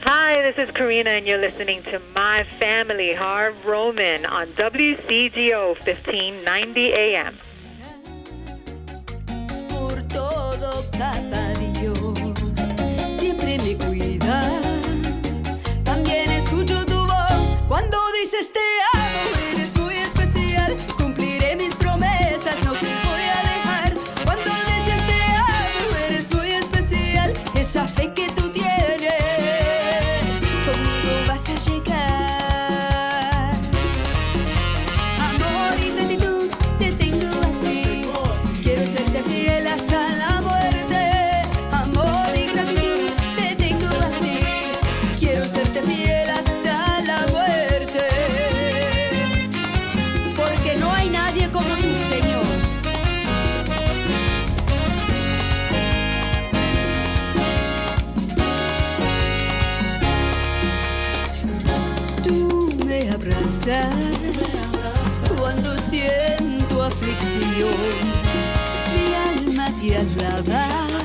Hi, this is Karina, and you're listening to My Family, Harv Roman, on WCGO 1590 AM. Por todo, Papa Dios, siempre me cuidas. También escucho tu voz cuando dices te amo, eres muy especial. Cumpliré mis promesas, no te voy a dejar. Cuando dices te amo, eres muy especial. Esa fe que tú tienes, conmigo vas a llegar. Amor y gratitud te tengo a ti. Quiero serte fiel hasta la muerte. Amor y gratitud te tengo a ti. Quiero serte fiel hasta la muerte. Porque no hay nadie como tú, Señor. Tú me abrazas cuando siento aflicción. Mi alma te alaba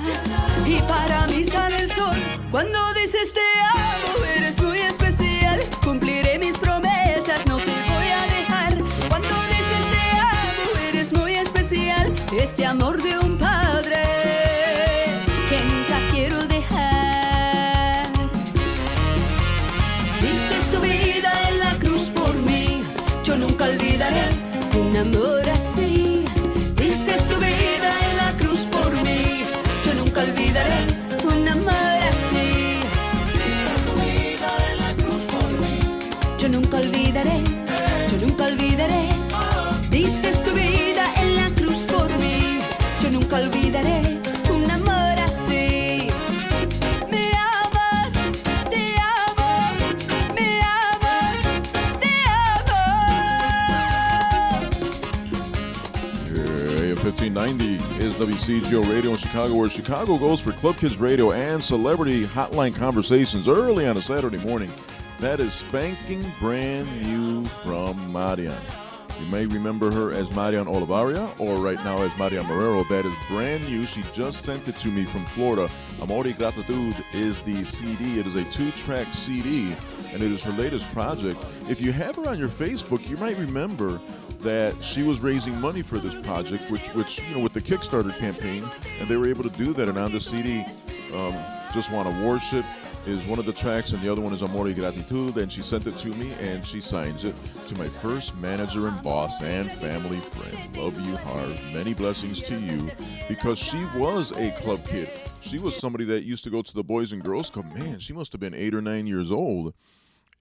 y para mí sale el sol. Cuando dices te amo, eres muy especial. Cumpliré mis promesas, no te voy a dejar. Cuando dices te amo, eres muy especial. Este amor de un padre que nunca quiero dejar. Diste tu vida en la cruz por mí. Yo nunca olvidaré un amor así. Diste tu vida en la cruz por mí. Yo nunca olvidaré un amor así. Diste tu vida en la cruz por mí. Yo nunca olvidaré, yo nunca olvidaré. Diste tu vida en la cruz por mí. Yo nunca olvidaré un amor así. Me amas, te amo, me amas, te amo. AM 1590 is WCGO Radio in Chicago, where Chicago goes for Club Kids Radio and Celebrity Hotline Conversations early on a Saturday morning. That is spanking brand new from Marian. You may remember her as Marian Olivaria, or right now as Marian Marrero. That is brand new. She just sent it to me from Florida. Amor y Gratitud is the CD. It is a 2-track CD, and it is her latest project. If you have her on your Facebook, you might remember that she was raising money for this project, which you know, with the Kickstarter campaign, and they were able to do that. And on the CD, Just Want to Worship is one of the tracks, and the other one is Amor y Gratitud, and she sent it to me, and she signs it to my first manager and boss and family friend. Love you, Harv. Many blessings to you, because she was a club kid. She was somebody that used to go to the Boys and Girls Club. Man, she must have been 8 or 9 years old.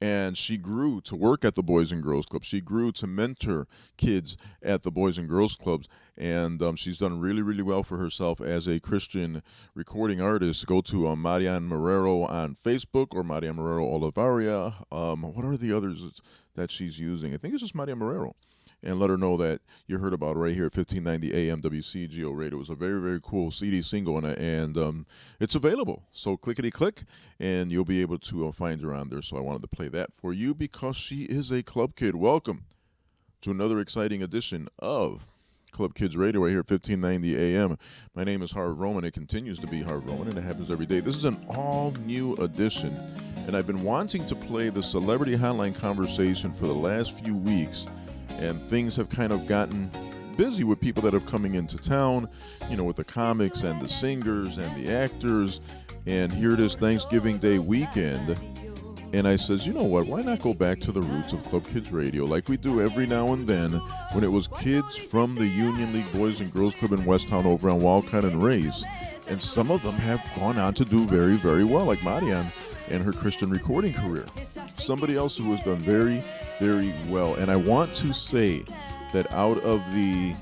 And she grew to work at the Boys and Girls Club. She grew to mentor kids at the Boys and Girls Clubs. And she's done really, really well for herself as a Christian recording artist. Go to Marian Marrero on Facebook, or Marian Marrero Olivaria. What are the others that she's using? I think it's just Marian Marrero. And let her know that you heard about it right here at 1590 AM WCGO Radio. It was a very, very cool CD single, and it's available. So clickety-click, and you'll be able to find her on there. So I wanted to play that for you because she is a club kid. Welcome to another exciting edition of Club Kids Radio right here at 1590 AM. My name is Harv Roman. It continues to be Harv Roman, and it happens every day. This is an all-new edition, and I've been wanting to play the Celebrity Hotline Conversation for the last few weeks. And things have kind of gotten busy with people that are coming into town, you know, with the comics and the singers and the actors. And here it is, Thanksgiving Day weekend. And I says, you know what, why not go back to the roots of Club Kids Radio like we do every now and then, when it was kids from the Union League Boys and Girls Club in Westtown over on Walcott and Race. And some of them have gone on to do very, very well, like Marian and her Christian recording career. Somebody else who has done very, very well. And I want to say that out of the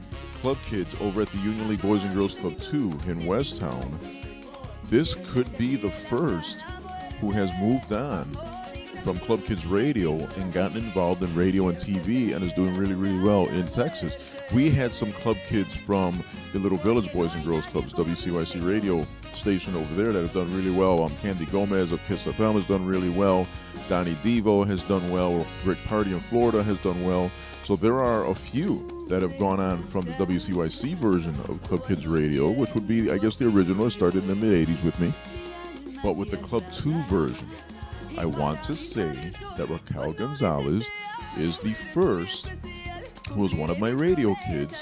club kids over at the Union League Boys and Girls Club 2 in Westtown, this could be the first who has moved on from Club Kids Radio and gotten involved in radio and TV and is doing really, really well in Texas. We had some club kids from the Little Village Boys and Girls Clubs, WCYC radio station over there, that have done really well. Candy Gomez of Kiss FM has done really well. Donnie Devo has done well. Rick Party in Florida has done well. So there are a few that have gone on from the WCYC version of Club Kids Radio, which would be, I guess, the original. It started in the mid-'80s with me. But with the Club 2 version I want to say that Raquel Gonzalez is the first who is one of my radio kids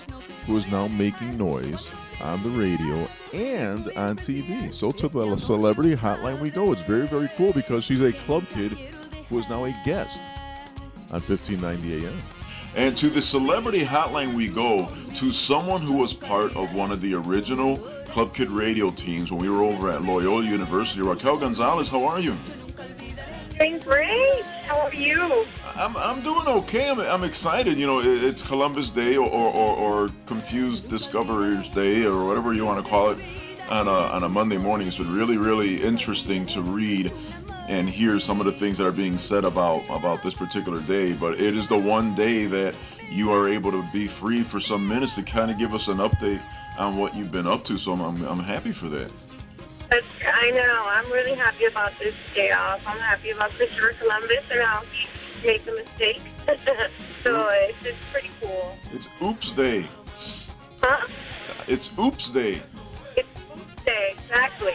who is now making noise on the radio and on TV. So to the Celebrity Hotline we go. It's very, very cool because she's a club kid who is now a guest on 1590 AM. And to the Celebrity Hotline we go, to someone who was part of one of the original Club Kid radio teams when we were over at Loyola University. Raquel Gonzalez, how are you? Doing great. How are you? I'm doing okay. I'm excited. You know, it's Columbus Day or Confused Discoverers Day or whatever you want to call it on a Monday morning. It's been really, really interesting to read and hear some of the things that are being said about this particular day. But it is the one day that you are able to be free for some minutes to kind of give us an update on what you've been up to. So I'm happy for that. I know. I'm really happy about this day off. I'm happy about Christopher Columbus and how he made the mistake. So it's pretty cool. It's Oops Day. Huh? It's Oops Day. It's Oops Day, exactly.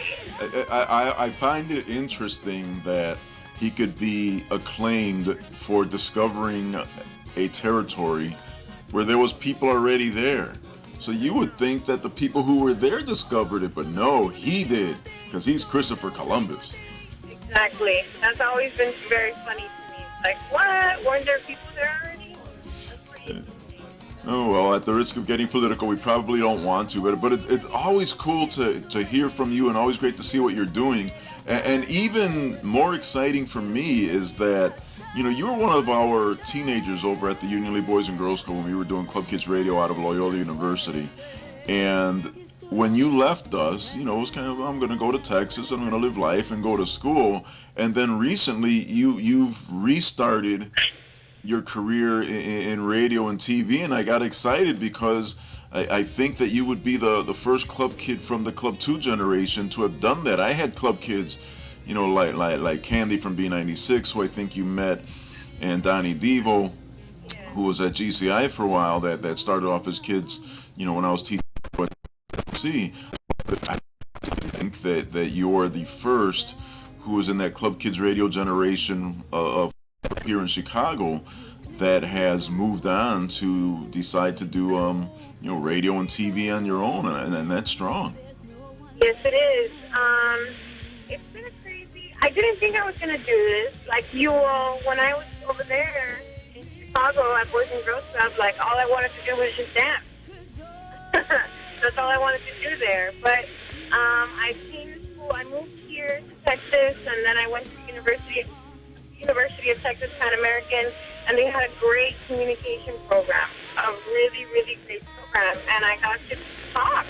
I find it interesting that he could be acclaimed for discovering a territory where there was people already there. So you would think that the people who were there discovered it, but no, he did, because he's Christopher Columbus. Exactly. That's always been very funny to me. Like, what? Weren't there people there already? That's pretty interesting. Oh, well, at the risk of getting political, we probably don't want to, but it's always cool to hear from you and always great to see what you're doing. And even more exciting for me is that, you know, you were one of our teenagers over at the Union League Boys and Girls School when we were doing Club Kids Radio out of Loyola University. And when you left us, you know, it was kind of, I'm going to go to Texas, I'm going to live life and go to school. And then recently you've restarted your career in radio and TV, and I got excited because I think that you would be the first club kid from the Club 2 generation to have done that. I had club kids, you know, like Candy from B96, who I think you met, and Donnie Devo, who was at GCI for a while, that started off as kids, you know, when I was teaching at C. I think that you're the first who was in that Club Kids radio generation of here in Chicago that has moved on to decide to do, you know, radio and TV on your own, and that's strong. Yes, it is. It's been a crazy. I didn't think I was going to do this. Like you all, when I was over there in Chicago at Boys and Girls Club, like all I wanted to do was just dance. That's all I wanted to do there. But I came to school. I moved here to Texas, and then I went to the University of Texas Pan American, and they had a great communication program, a really, really great program, and I got to talk.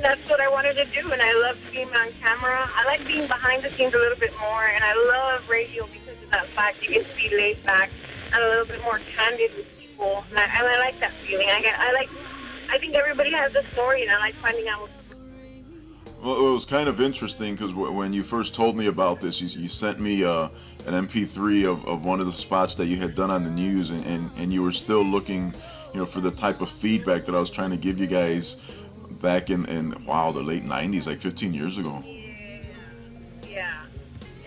That's what I wanted to do, and I love being on camera. I like being behind the scenes a little bit more, and I love radio because of that fact. You get to be laid back and a little bit more candid with people, and I like that feeling. I think everybody has a story, and I like finding out what. Well, it was kind of interesting because when you first told me about this, you sent me an MP3 of one of the spots that you had done on the news, and you were still looking, you know, for the type of feedback that I was trying to give you guys back in the late 90s, like 15 years ago. Yeah,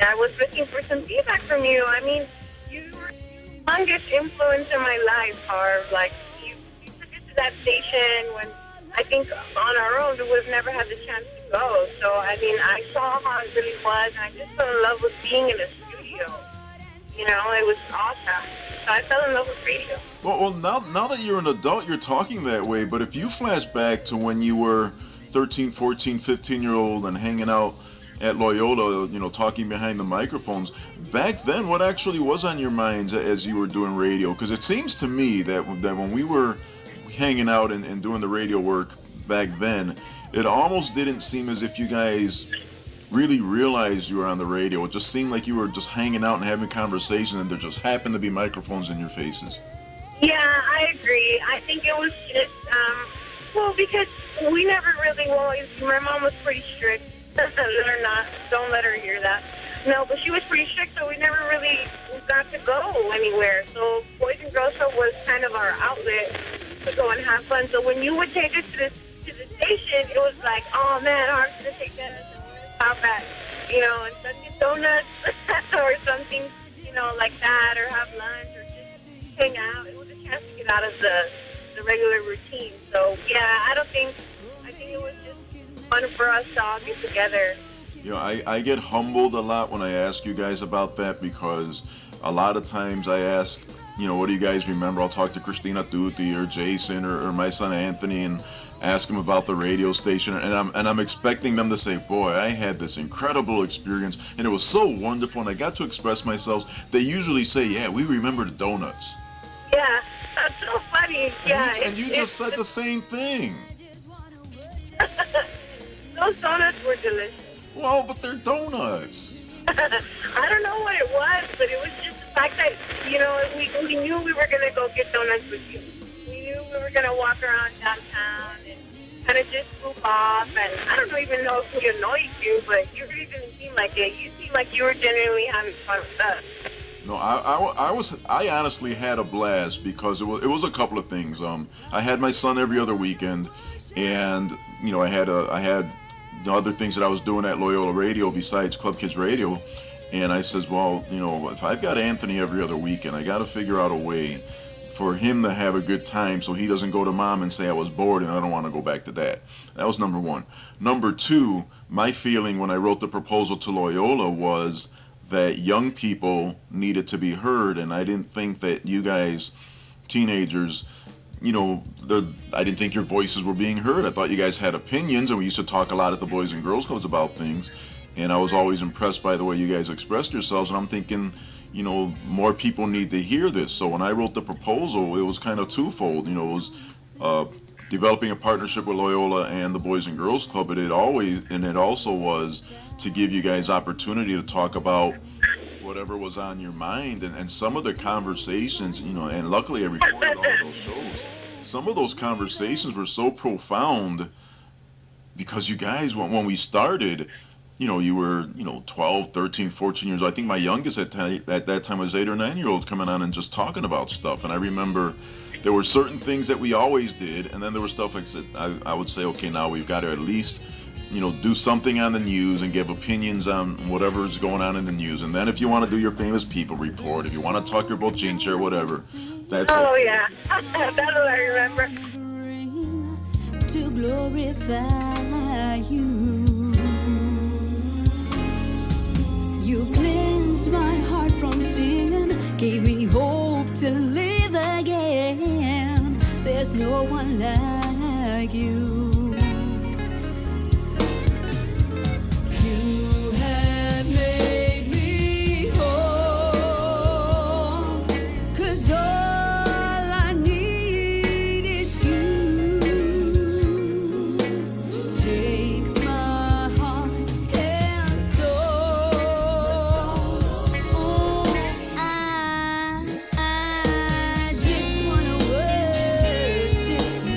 I was looking for some feedback from you. I mean, you were the longest influence in my life, Harv. Like, you took us to that station when I think on our own we would have never had the chance to go. So, I mean, I saw how it really was, and I just fell in love with being in the studio. You know, it was awesome. So I fell in love with radio. Well, now that you're an adult, you're talking that way, but if you flash back to when you were 13, 14, 15-year-old and hanging out at Loyola, you know, talking behind the microphones, back then, what actually was on your minds as you were doing radio? Because it seems to me that when we were hanging out and doing the radio work back then, it almost didn't seem as if you guys really realized you were on the radio. It just seemed like you were just hanging out and having conversation, and there just happened to be microphones in your faces. Yeah, I agree. I think it was just, because we never really, my mom was pretty strict. Don't let her hear that. No, but she was pretty strict, so we never really got to go anywhere. So Boys and Girls Club was kind of our outlet to go and have fun. So when you would take us to the station, it was like, oh man, Harv's gonna take us and stop at, you know, and Dunkin' Donuts. chat or have lunch or just hang out. It was a chance to get out of the regular routine. So yeah, I think it was just fun for us to all get together. I get humbled a lot when I ask you guys about that, because a lot of times I ask, what do you guys remember? I'll talk to Christina Tutti or Jason or my son Anthony and ask them about the radio station, and I'm expecting them to say, boy, I had this incredible experience and it was so wonderful and I got to express myself. They usually say, yeah, we remember the donuts. Yeah, that's so funny. And you just said the same thing. Those donuts were delicious. Well, but they're donuts. I don't know what it was, but it was just the fact that, we knew we were going to go get donuts with you. We knew we were going to walk around downtown and kind of just goof off. And I don't even know if we annoyed you, but you really didn't seem like it. You seemed like you were genuinely having fun with us. No, I honestly had a blast, because it was a couple of things. I had my son every other weekend, and I had other things that I was doing at Loyola Radio besides Club Kids Radio, and I says, well, if I've got Anthony every other weekend, I got to figure out a way for him to have a good time, so he doesn't go to mom and say I was bored and I don't want to go back to dad. That was number one. Number two, my feeling when I wrote the proposal to Loyola was that young people needed to be heard, and I didn't think that you guys, teenagers, I didn't think your voices were being heard. I thought you guys had opinions, and we used to talk a lot at the Boys and Girls Clubs about things, and I was always impressed by the way you guys expressed yourselves, and I'm thinking, more people need to hear this. So when I wrote the proposal, it was kind of twofold. It was developing a partnership with Loyola and the Boys and Girls Club, but it also was to give you guys opportunity to talk about whatever was on your mind, and some of the conversations, and luckily I recorded all of those shows. Some of those conversations were so profound, because you guys, when we started, you were, 12, 13, 14 years old. I think my youngest at that time was 8 or 9 year olds coming on and just talking about stuff. And I remember there were certain things that we always did, and then there was stuff like I would say, okay, now we've got to at least, do something on the news and give opinions on whatever is going on in the news. And then if you want to do your famous people report, if you want to talk about ginger or whatever, that's oh, okay. Yeah. That's what I remember. To glorify you. You've cleansed my heart from sin, gave me hope to live again. There's no one like you. You have made me whole, 'cause all I need is you. Take my heart and soul. Oh, I just wanna worship you.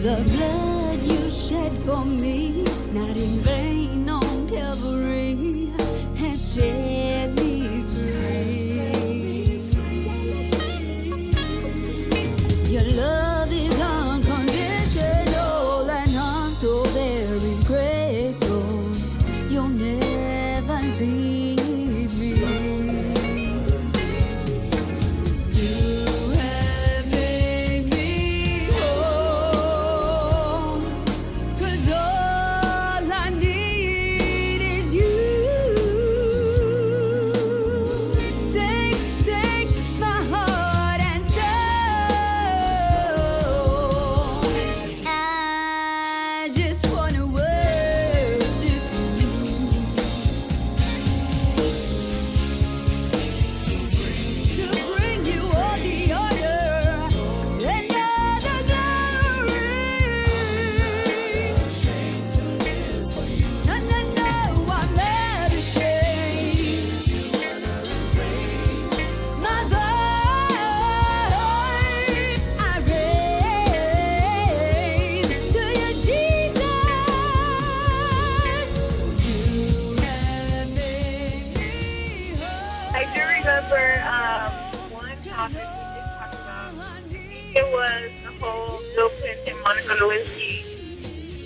The blood you shed for me, not in vain on Calvary, has set me free. Your love is unconditional, and I'm so very grateful. You'll never leave me. You have made me whole, 'cause all I need is you.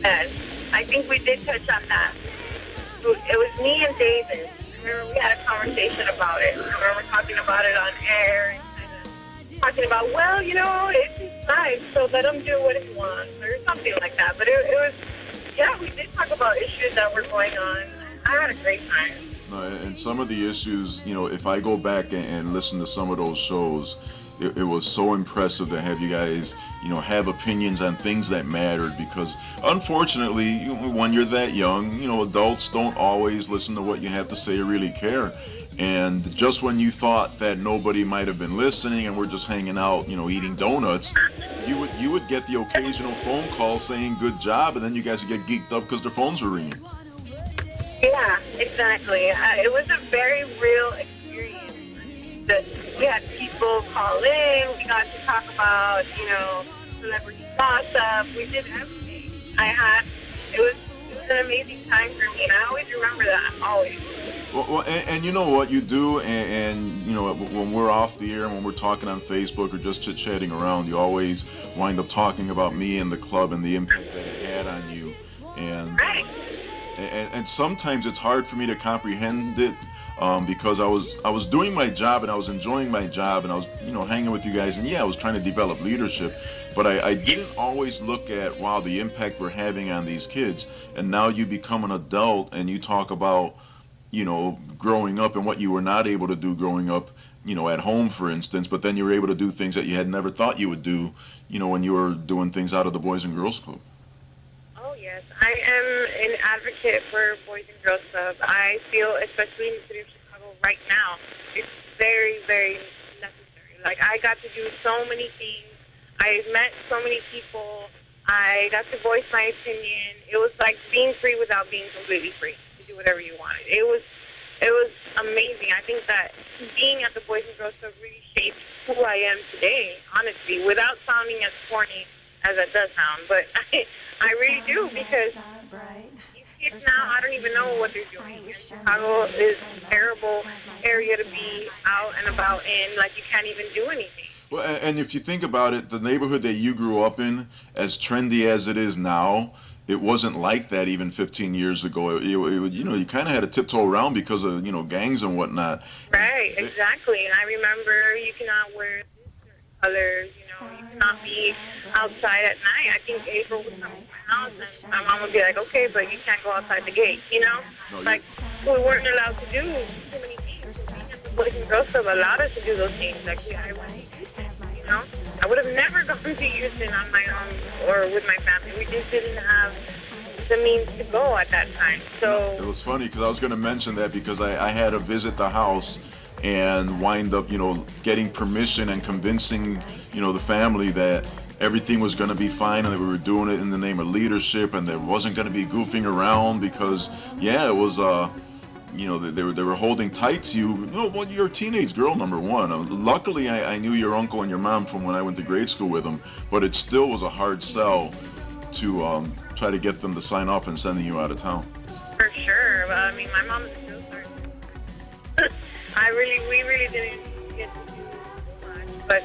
Yes, I think we did touch on that. It was me and David. I remember we had a conversation about it. I remember talking about it on air and kind of talking about, well, it's his life, so let him do what he wants or something like that. But it was, yeah, we did talk about issues that were going on. I had a great time. No, and some of the issues, if I go back and listen to some of those shows, it was so impressive to have you guys, have opinions on things that mattered, because unfortunately, when you're that young, adults don't always listen to what you have to say or really care. And just when you thought that nobody might have been listening and we're just hanging out, eating donuts, you would get the occasional phone call saying good job, and then you guys would get geeked up because their phones were ringing. Yeah, exactly. It was a very real experience. We had people call in. We got to talk about, celebrity gossip. We did everything. It was an amazing time for me, and I always remember that, always. Well, and you know what you do, and when we're off the air and when we're talking on Facebook or just chit-chatting around, you always wind up talking about me and the club and the impact that it had on you. And Right. and sometimes it's hard for me to comprehend it, because I was doing my job and I was enjoying my job and I was hanging with you guys, and I was trying to develop leadership, but I didn't always look at, wow, the impact we're having on these kids. And now you become an adult and you talk about growing up and what you were not able to do growing up, at home, for instance, but then you were able to do things that you had never thought you would do, when you were doing things out of the Boys and Girls Club. Oh, yes. I am an advocate for Boys and Girls Club. I feel, especially in the city of Chicago right now, it's very, very necessary. Like, I got to do so many things. I met so many people. I got to voice my opinion. It was like being free without being completely free to do whatever you wanted. It was amazing. I think that being at the Boys and Girls Club really shaped who I am today, honestly, without sounding as corny as that does sound. But I really do, because these kids now, I don't even know what they're doing. Chicago is a terrible area to be out and about in. Like, you can't even do anything. Well, and if you think about it, the neighborhood that you grew up in, as trendy as it is now, it wasn't like that even 15 years ago. You kind of had to tiptoe around because of, gangs and whatnot. Right, exactly. And I remember you cannot wear certain colors, you cannot be outside at night. I think April would come to my house and my mom would be like, okay, but you can't go outside the gate, No, like, we weren't allowed to do too many things. Boys and Girls Club allowed us to do those things. Like, I would have never gone to Houston on my own or with my family. We just didn't have the means to go at that time. So it was funny because I was going to mention that, because I had to visit the house and wind up, getting permission and convincing, the family that everything was going to be fine and that we were doing it in the name of leadership and there wasn't going to be goofing around, because, it was, they were holding tight to you. Well, you're a teenage girl, number one. Luckily, I knew your uncle and your mom from when I went to grade school with them, but it still was a hard sell to try to get them to sign off and sending you out of town. for sure. I mean, my mom is a drill sergeant. We really didn't get to do much. But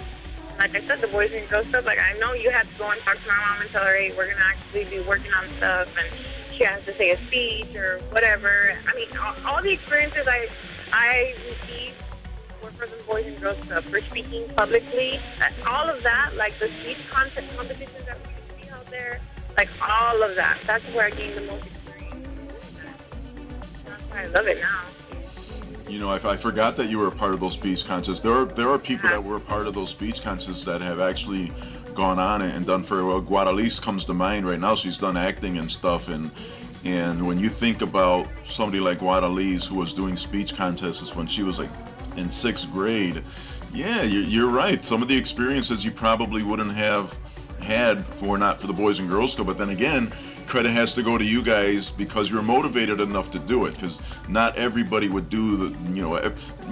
like I said, the Boys and Girls Club, like, I know you have to go and talk to my mom and tell her, hey, we're going to actually be working on stuff, and she has to say a speech or whatever. I mean, all the experiences I received were from the Boys and Girls Club for speaking publicly. All of that, like the speech competitions that we see out there, like all of that. That's where I gained the most experience. That's why I love it now. I forgot that you were a part of those speech contests. There are people that were a part of those speech contests that have actually gone on and done very well. Guadalise comes to mind right now. She's done acting and stuff, and when you think about somebody like Guadalise, who was doing speech contests when she was like in 6th grade, you're right. Some of the experiences you probably wouldn't have had not for the Boys and Girls Club, but then again, credit has to go to you guys because you're motivated enough to do it, because not everybody would do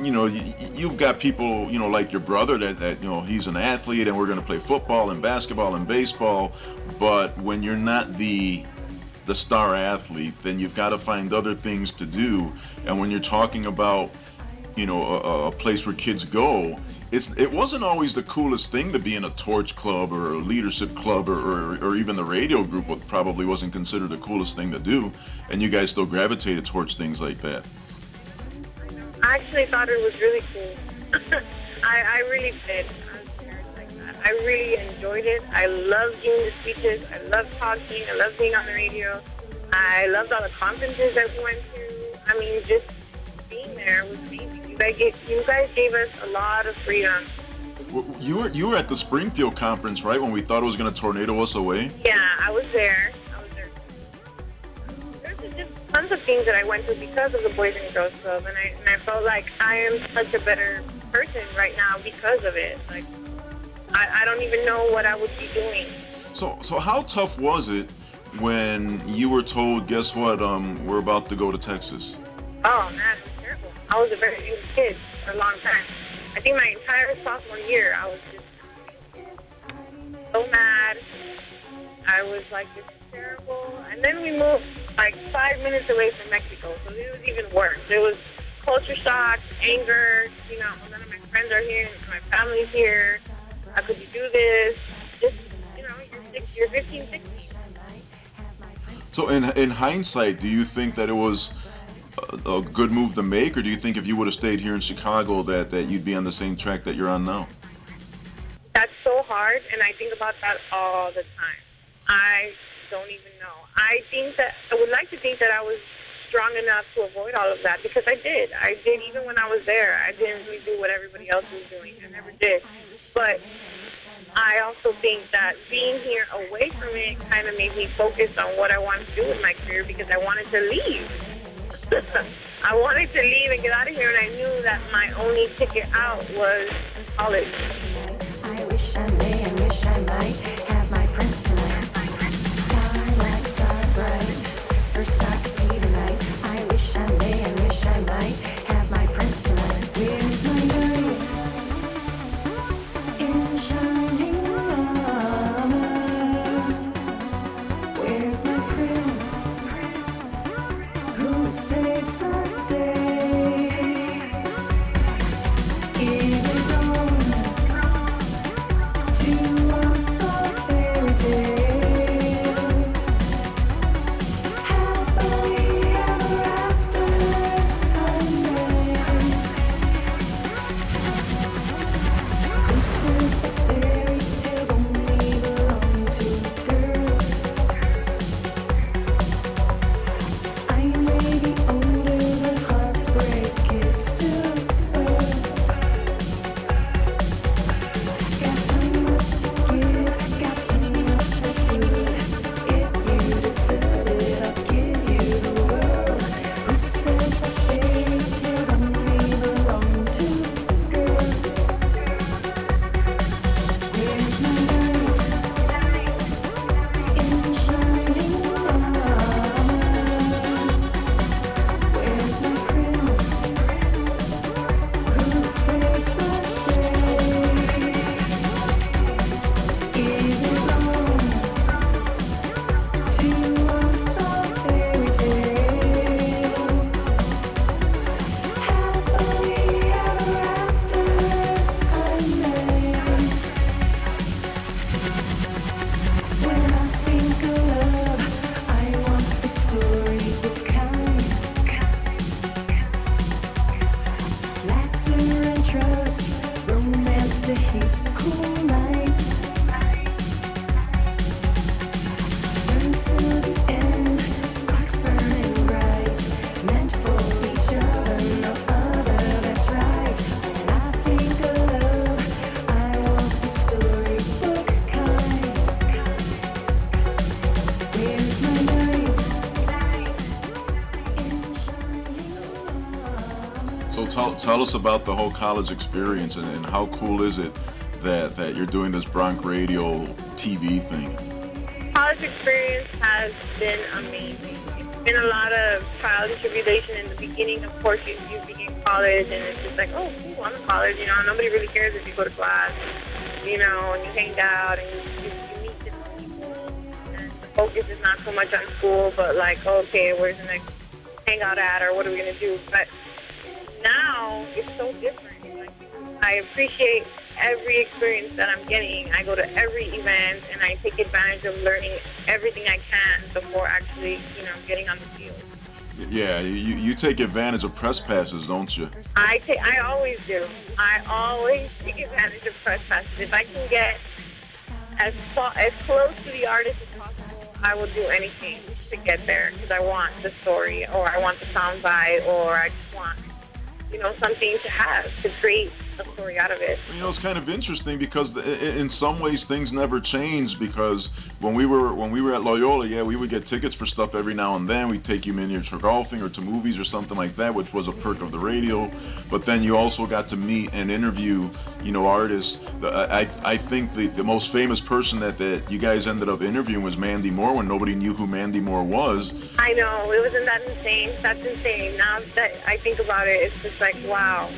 you've got people, like your brother that he's an athlete and we're going to play football and basketball and baseball, but when you're not the star athlete, then you've got to find other things to do. And when you're talking about a place where kids go, it wasn't always the coolest thing to be in a torch club or a leadership club or even the radio group probably wasn't considered the coolest thing to do, and you guys still gravitated towards things like that. I actually thought it was really cool. I really did. I was serious like that. I really enjoyed it. I loved doing the speeches. I loved talking. I loved being on the radio. I loved all the conferences that we went to. I mean, just being there was amazing. You guys gave us a lot of freedom. You were at the Springfield conference, right, when we thought it was going to tornado us away? Yeah, I was there. There's just tons of things that I went through because of the Boys and Girls Club, and I felt like I am such a better person right now because of it. Like, I don't even know what I would be doing. So how tough was it when you were told, guess what, we're about to go to Texas? Oh, man, it was terrible. I was a very young kid for a long time. I think my entire sophomore year, I was just so mad. I was like, this is terrible. And then we moved like 5 minutes away from Mexico, so it was even worse. It was culture shock, anger, none of my friends are here, my family's here. How could you do this? Just, you're 15, 16. So in hindsight, do you think that it was a good move to make, or do you think if you would have stayed here in Chicago that you'd be on the same track that you're on now? That's so hard, and I think about that all the time. I don't even know. I would like to think that I was strong enough to avoid all of that, because I did. Even when I was there. I didn't really do what everybody else was doing. I never did. But I also think that being here away from it kind of made me focus on what I wanted to do with my career, because I wanted to leave. I wanted to leave and get out of here, and I knew that my only ticket out was college. I wish I may and wish I might have my prince tonight. Starlights are bright, first I see tonight. I wish I may and wish I might have my prince tonight. Where's my knight in shining armor? Where's my prince who saves the day? Is it wrong to want a fairy tale? Happily ever after, if I may. Who says that fairy tales only belong to girls? I may be older, but heartbreak it still hurts. Got so much to give, got so much that's good. If you deserve it, I'll give you the world. Who says that fairy tales only belong to girls? Where's my knight in shining armor? Where's my prince who saves the day? Is it wrong to want a fairy tale? Happily ever after, if I may. When I think of love, I want the storybook kind. Laughter and trust, romance to heat cool nights. Until the end, sparks burning bright, meant for each other, no other, that's right. When I think of love, I want the storybook kind. Where's my knight in shining armor? So tell us about the whole college experience and how cool is it that you're doing this Bronx Radio TV thing? College experience has been amazing. It's been a lot of trials and tribulation in the beginning. Of course, you begin college, and it's just like, oh, cool, I'm in college. Nobody really cares if you go to class, and you hang out, and you meet different people. And the focus is not so much on school, but like, okay, where's the next hangout at, or what are we going to do? But now, it's so different. Like, people I appreciate every experience that I'm getting. I go to every event and I take advantage of learning everything I can before actually, getting on the field. Yeah, you take advantage of press passes, don't you? I always do. I always take advantage of press passes. If I can get as close to the artist as possible, I will do anything to get there because I want the story, or I want the soundbite, or I just want, something to have to create a story out of it. It's kind of interesting because in some ways things never changed, because when we were at Loyola, yeah, we would get tickets for stuff every now and then. We'd take you miniature golfing or to movies or something like that, which was a perk of the radio. But then you also got to meet and interview, artists. I think the most famous person that you guys ended up interviewing was Mandy Moore, when nobody knew who Mandy Moore was. I know, wasn't that insane? That's insane. Now that I think about it, it's just like, wow.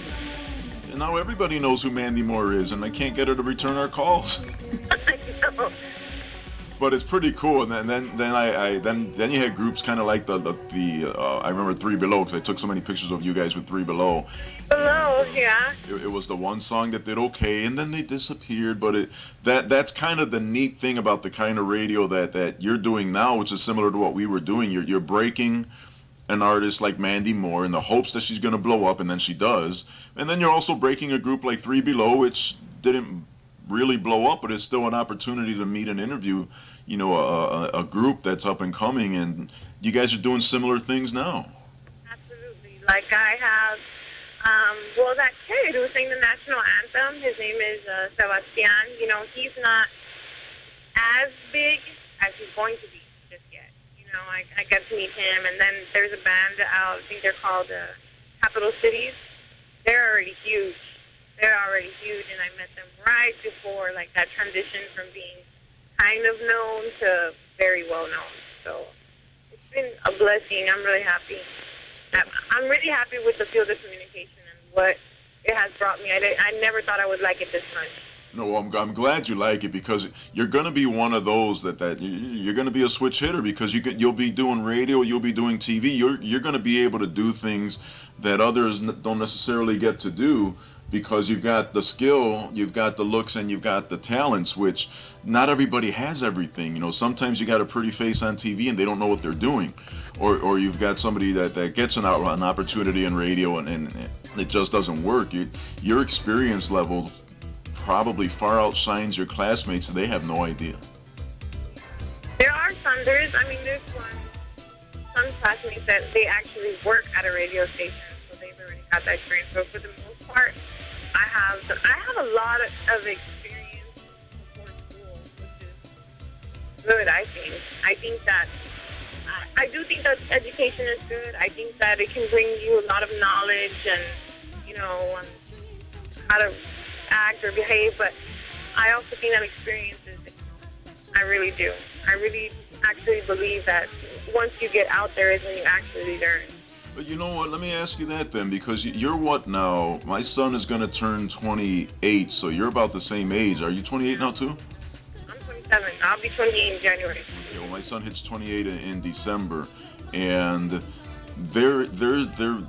And now everybody knows who Mandy Moore is, and I can't get her to return our calls. I know. But it's pretty cool. And then you had groups kind of like I remember Three Below, because I took so many pictures of you guys with Three Below. Below, yeah. It was the one song that did okay, and then they disappeared. But that's kind of the neat thing about the kind of radio that you're doing now, which is similar to what we were doing. You're breaking an artist like Mandy Moore in the hopes that she's going to blow up, and then she does. And then you're also breaking a group like Three Below, which didn't really blow up, but it's still an opportunity to meet and interview, a group that's up and coming. And you guys are doing similar things now. Absolutely. Like I have, that kid who sang the national anthem, his name is Sebastian. He's not as big as he's going to be just yet. I got to meet him, and then there's a band out, I think they're called Capital Cities. They're already huge. And I met them right before, that transition from being kind of known to very well known. So it's been a blessing. I'm really happy. I'm really happy with the field of communication and what it has brought me. I never thought I would like it this much. No, I'm glad you like it, because you're going to be one of those that you're going to be a switch hitter, because you'll be doing radio, you'll be doing TV. You're going to be able to do things that others don't necessarily get to do, because you've got the skill, you've got the looks, and you've got the talents, which not everybody has everything. Sometimes you got a pretty face on TV and they don't know what they're doing, or you've got somebody that gets an opportunity in radio and it just doesn't work. Your experience level probably far outshines your classmates, and they have no idea. There are some. There's some classmates that they actually work at a radio station, so they've already had that experience. But for the most part, I have a lot of experience before school, which is good. I think that I do think that education is good. I think that it can bring you a lot of knowledge and how to act or behave, but I also think that experience is, I really do. I really actually believe that once you get out there is when you actually learn. But you know what, let me ask you that then, because you're what now? My son is going to turn 28, so you're about the same age. Are you 28 now too? I'm 27. I'll be 28 in January. Okay, well, my son hits 28 in December, and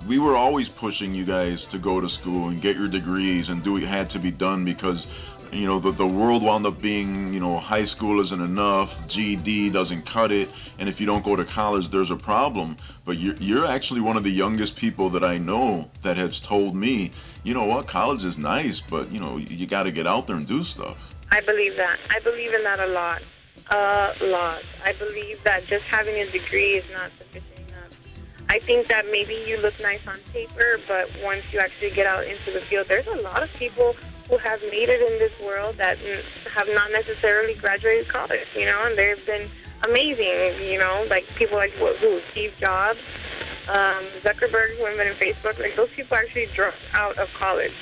we were always pushing you guys to go to school and get your degrees and do what had to be done, because the world wound up being, high school isn't enough, GED doesn't cut it, and if you don't go to college, there's a problem. But you're actually one of the youngest people that I know that has told me, you know what, college is nice, but you got to get out there and do stuff. I believe that. I believe in that a lot. I believe that just having a degree is not sufficient. I think that maybe you look nice on paper, but once you actually get out into the field, there's a lot of people who have made it in this world that have not necessarily graduated college, and they've been amazing, like people like Steve Jobs, Zuckerberg, who invented Facebook, those people actually dropped out of college.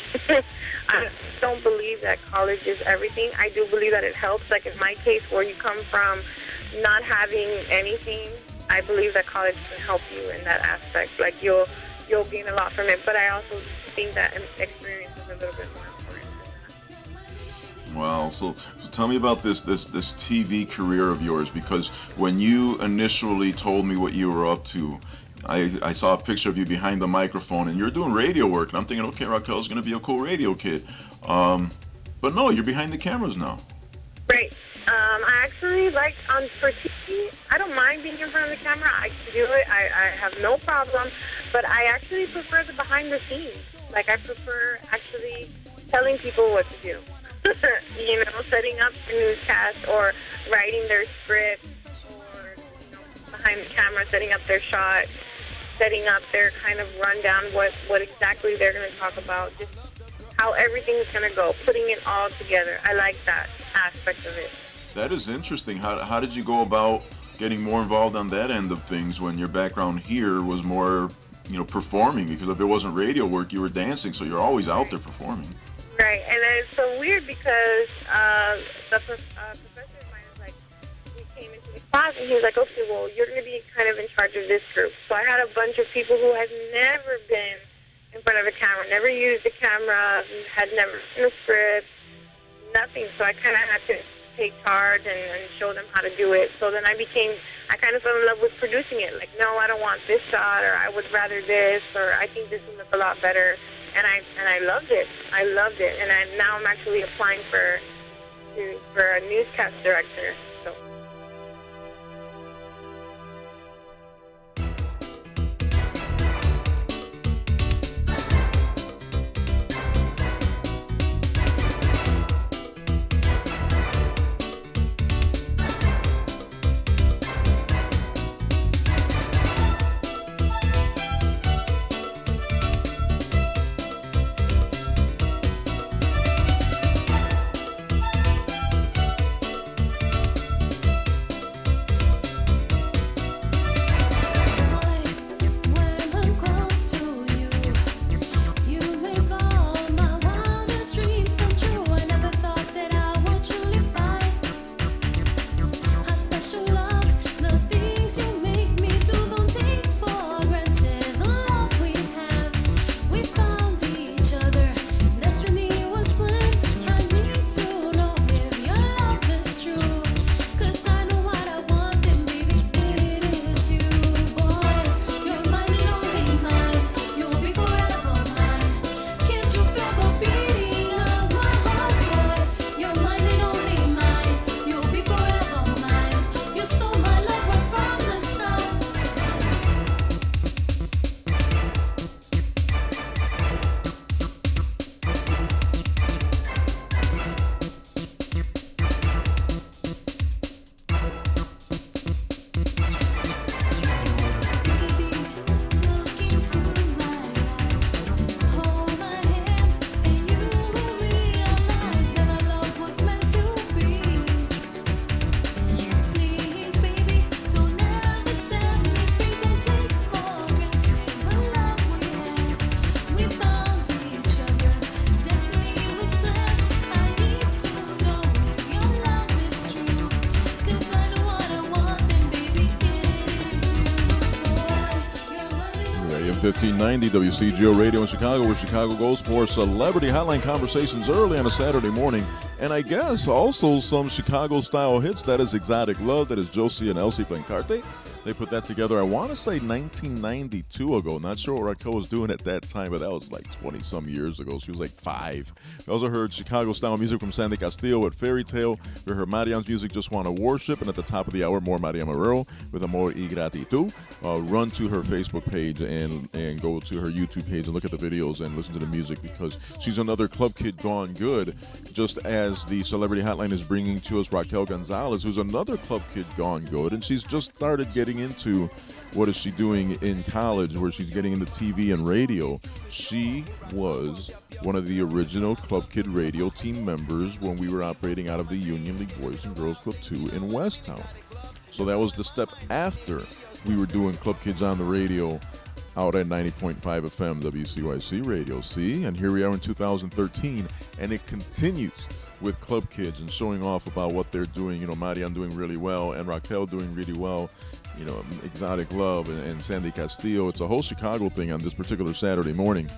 I don't believe that college is everything. I do believe that it helps, like in my case, where you come from not having anything. I believe that college can help you in that aspect. You'll gain a lot from it, but I also think that experience is a little bit more important than that. Wow. So tell me about this TV career of yours, because when you initially told me what you were up to, I saw a picture of you behind the microphone, and you're doing radio work, and I'm thinking, okay, Raquel's going to be a cool radio kid. But no, you're behind the cameras now. Right. I actually like for TV. I don't mind being in front of the camera. I can do it. I have no problem. But I actually prefer the behind the scenes. Like I prefer actually telling people what to do. You know, setting up the newscast or writing their script, or behind the camera, setting up their shot, setting up their kind of rundown, what exactly they're going to talk about, just how everything's going to go, putting it all together. I like that aspect of it. That is interesting. How did you go about getting more involved on that end of things when your background here was more, performing? Because if it wasn't radio work, you were dancing, so you're always out there performing. Right, and it's so weird because the professor of mine is like, we came into the class and he was like, okay, well, you're going to be kind of in charge of this group. So I had a bunch of people who had never been in front of a camera, never used a camera, had never seen a script, nothing. So I kind of had to take charge and show them how to do it. So then I kind of fell in love with producing it. Like, no, I don't want this shot, or I would rather this, or I think this would look a lot better. And I loved it. I loved it. And now I'm actually applying for a newscast director. So. AM 1590 WCGO Radio in Chicago, where Chicago goes for celebrity hotline conversations early on a Saturday morning. And I guess also some Chicago-style hits. That is Exotic Love. That is Josie and Elsie Plancarte. They put that together, I want to say 1992 ago. Not sure what Raquel was doing at that time, but that was like 20-some years ago. She was like 5. We also heard Chicago-style music from Sandy Castillo with Fairy Tale. We heard Mariam's music, Just Wanna Worship. And at the top of the hour, more Maria Marrero with Amor y Gratitud. Run to her Facebook page and go to her YouTube page and look at the videos and listen to the music, because she's another club kid gone good, just as the Celebrity Hotline is bringing to us Raquel Gonzalez, who's another club kid gone good, and she's just started getting into what is she doing in college, where she's getting into TV and radio. She was one of the original Club Kid radio team members when we were operating out of the Union League Boys and Girls Club 2 in Westtown. So that was the step after we were doing Club Kids on the radio out at 90.5 FM WCYC Radio. See, and here we are in 2013, and it continues with Club Kids and showing off about what they're doing. You know, Mariam doing really well and Raquel doing really well. You know, Exotic Love and Sandy Castillo. It's a whole Chicago thing on this particular Saturday morning.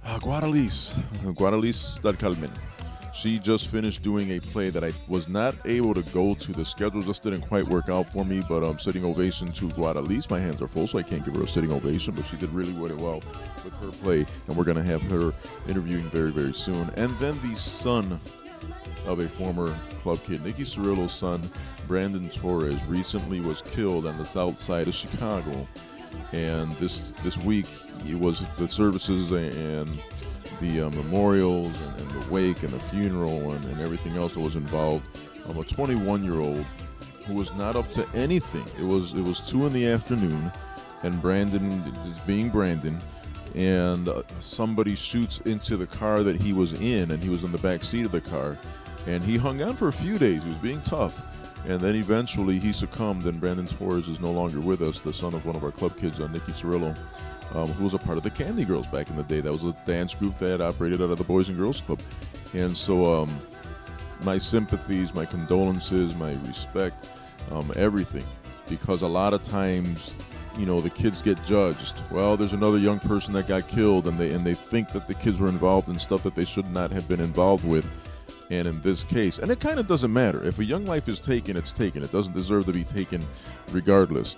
Guadalise del Carmen. She just finished doing a play that I was not able to go to. The schedule just didn't quite work out for me, but sitting ovation to Guadalis. My hands are full, so I can't give her a sitting ovation, but she did really, really well with her play, and we're going to have her interviewing very, very soon. And then the son of a former club kid, Nicky Cirillo's son, Brandon Torres, recently was killed on the south side of Chicago. And this week, it was the services and the memorials and the wake and the funeral and everything else that was involved. A 21-year-old who was not up to anything. It was 2 in the afternoon, and Brandon is being Brandon, and somebody shoots into the car that he was in, and he was in the back seat of the car, and he hung on for a few days. He was being tough, and then eventually he succumbed, and Brandon Torres is no longer with us, the son of one of our club kids, Nicky Cirillo, who was a part of the Candy Girls back in the day. That was a dance group that operated out of the Boys and Girls Club. And so my sympathies, my condolences, my respect, everything. Because a lot of times, the kids get judged. Well, there's another young person that got killed, and they think that the kids were involved in stuff that they should not have been involved with. And in this case, and it kind of doesn't matter. If a young life is taken, it's taken. It doesn't deserve to be taken regardless.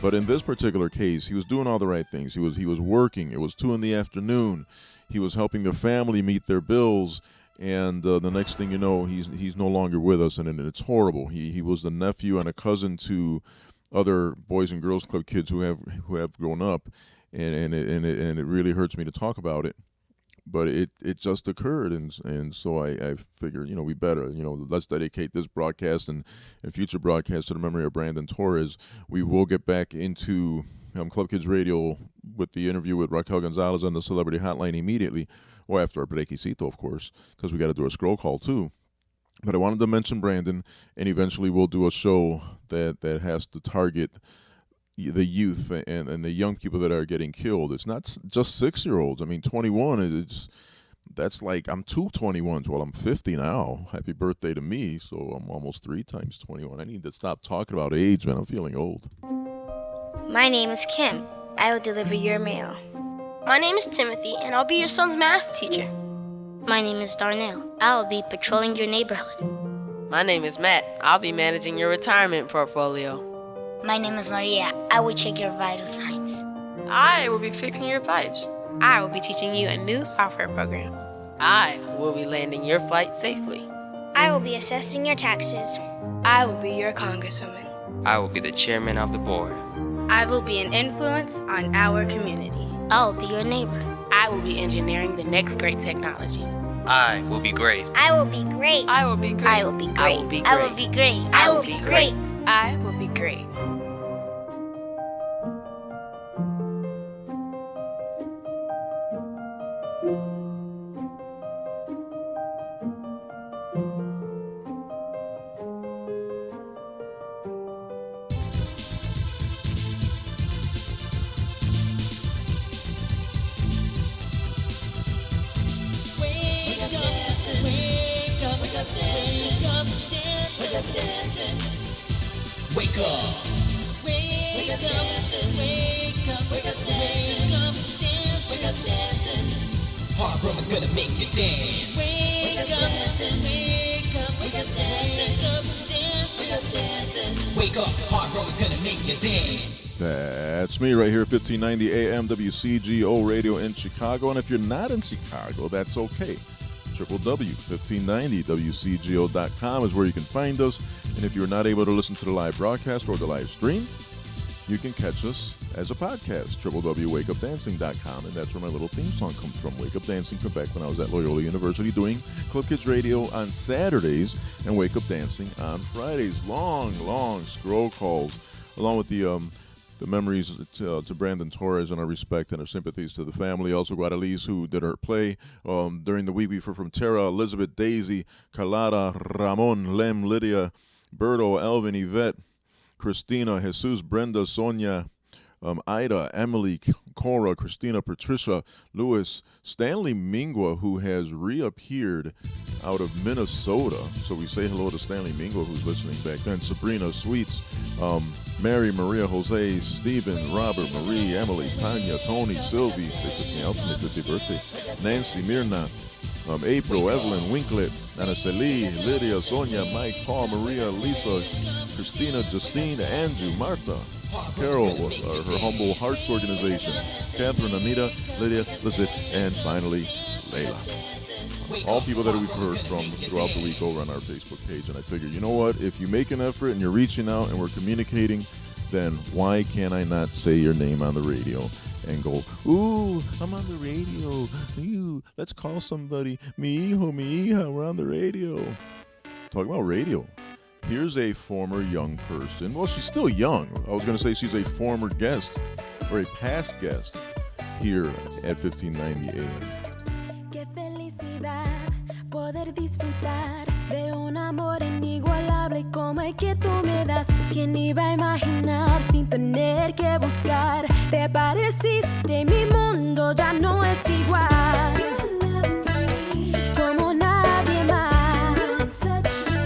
But in this particular case, he was doing all the right things. He was working. It was 2 in the afternoon. He was helping the family meet their bills. And the next thing you know, he's no longer with us, and it's horrible. He was the nephew and a cousin to other Boys and Girls Club kids who have grown up, and it really hurts me to talk about it. But it just occurred, and so I figured, we better, let's dedicate this broadcast and future broadcasts to the memory of Brandon Torres. We will get back into Club Kids Radio with the interview with Raquel Gonzalez on the Celebrity Hotline immediately, or after our breakcito, of course, because we got to do a scroll call too. But I wanted to mention Brandon, and eventually we'll do a show that has to target the youth and the young people that are getting killed. It's not just 6-year-olds. I mean, 21, that's like, I'm 2 21s. Well, I'm 50 now. Happy birthday to me. So I'm almost 3 times 21. I need to stop talking about age, man. I'm feeling old. My name is Kim. I will deliver your mail. My name is Timothy, and I'll be your son's math teacher. My name is Darnell. I will be patrolling your neighborhood. My name is Matt. I'll be managing your retirement portfolio. My name is Maria. I will check your vital signs. I will be fixing your pipes. I will be teaching you a new software program. I will be landing your flight safely. I will be assessing your taxes. I will be your congresswoman. I will be the chairman of the board. I will be an influence on our community. I will be your neighbor. I will be engineering the next great technology. I will be great. I will be great. I will be great. I will be great. I will be great. I will be great. I will be great. I will be great. Harv Roman's gonna make you dance. Wake up dancing. Wake up dancing. Wake up, Harv Roman's gonna make you dance. That's me right here at 1590 AM WCGO Radio in Chicago. And if you're not in Chicago, that's okay. www.1590wcgo.com is where you can find us. And if you're not able to listen to the live broadcast or the live stream, you can catch us as a podcast, www.wakeupdancing.com, and that's where my little theme song comes from, Wake Up Dancing, from back when I was at Loyola University doing Club Kids Radio on Saturdays and Wake Up Dancing on Fridays. Long scroll calls, along with the memories to Brandon Torres and our respect and our sympathies to the family. Also, Guadalis, who did her play during the week before, from Tara, Elizabeth, Daisy, Carlotta, Ramon, Lem, Lydia, Berto, Elvin, Yvette, Christina, Jesus, Brenda, Sonia, Ida, Emily, Cora, Christina, Patricia, Louis, Stanley Mingwa, who has reappeared out of Minnesota. So we say hello to Stanley Mingwa, who's listening back then. Sabrina, Sweets, Mary, Maria, Jose, Stephen, Robert, Marie, Emily, Tanya, Tony, Sylvie, they took me out for my 50th birthday, Nancy, Mirna, April, Evelyn, Winklet, Anaceli, Lydia, Sonia, Mike, Paul, Maria, Lisa, Christina, Justine, Andrew, Martha, Carol, her Humble Hearts Organization, Catherine, Anita, Lydia, Lizette, and finally, Layla. All people that we've heard from throughout the week over on our Facebook page. And I figured, you know what? If you make an effort and you're reaching out and we're communicating, then why can't I not say your name on the radio and go, ooh, I'm on the radio. Ooh, let's call somebody. Mi hijo, mi hija, we're on the radio. Talking about radio. Here's a former young person. Well, she's still young. I was going to say she's a former guest or a past guest here at 1590 AM. Qué felicidad poder disfrutar de un amor inigualable como el que tú me das. ¿Quién iba a imaginar sin tener que buscar? Te pareciste, mi mundo ya no es igual. Como nadie más.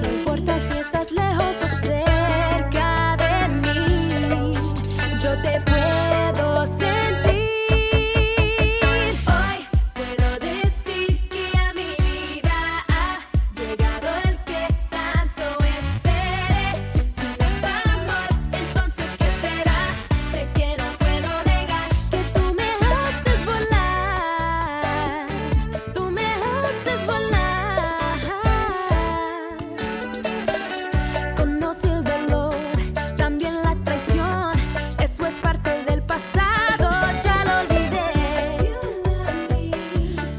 No importa si estás lejos o cerca de mí, yo te puedo sentir. Hoy puedo decir que a mi vida ha llegado el que tanto esperé. Si no es amor, entonces ¿qué será? Sé que no puedo negar que tú me haces volar. Tú me haces volar. Conocí el dolor, también la traición. Eso es parte del pasado, ya lo olvidé.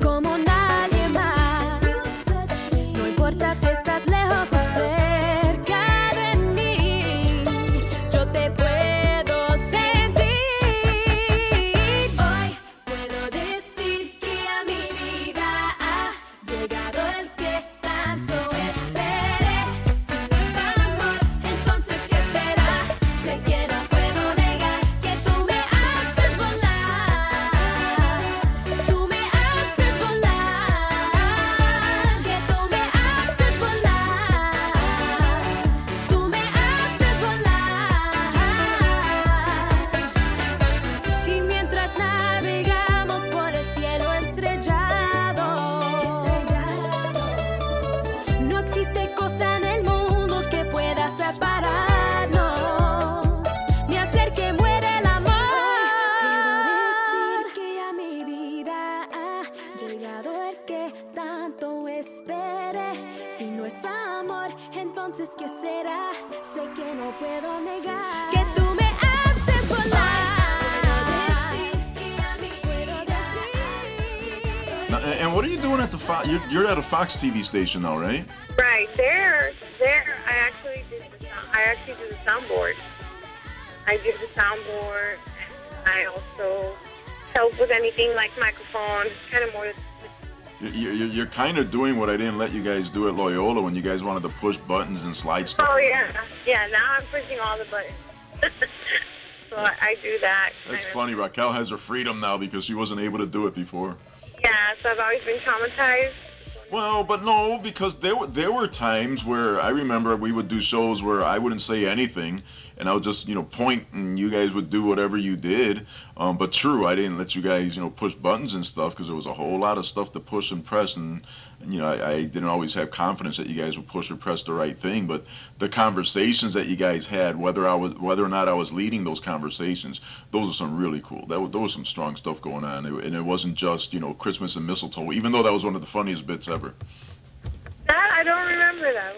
Como nadie más. No importa si estás lejos o cerca de mí, yo te puedo sentir. Hoy puedo decir que a mi vida ha llegado el que tanto esperé. Si no es amor, entonces ¿qué será? Sé que no puedo negar que tú me haces volar. Tú me haces volar. Que tú me haces volar. Tú me haces volar. Y mientras navegamos por el cielo estrellado, no existe cosa en el mundo que pueda separarnos, ni hacer que muera el amor. Puedo decir que a mi vida ha llegado el que tanto esperé. Si no es amor, entonces ¿qué será? Sé que no puedo negar que tú me haces volar. Puedo decir. Now, and what are you doing at the Fox? You're at a Fox TV station now, right? Right there, I actually do the soundboard. I do the soundboard, and I also help with anything like microphones, kind of more. You're kind of doing what I didn't let you guys do at Loyola when you guys wanted to push buttons and slide stuff. Oh yeah. Now I'm pushing all the buttons. So I do that. That's kind of. funny. Raquel has her freedom now because she wasn't able to do it before. Yeah, so I've always been traumatized. Well, but no, because there were times where I remember we would do shows where I wouldn't say anything, and I would just point, and you guys would do whatever you did. But true, I didn't let you guys push buttons and stuff because there was a whole lot of stuff to push and press, and I didn't always have confidence that you guys would push or press the right thing. But the conversations that you guys had, whether or not I was leading those conversations, those are some really cool. There was some strong stuff going on, and it wasn't just Christmas and mistletoe, even though that was one of the funniest bits ever. That I don't remember that.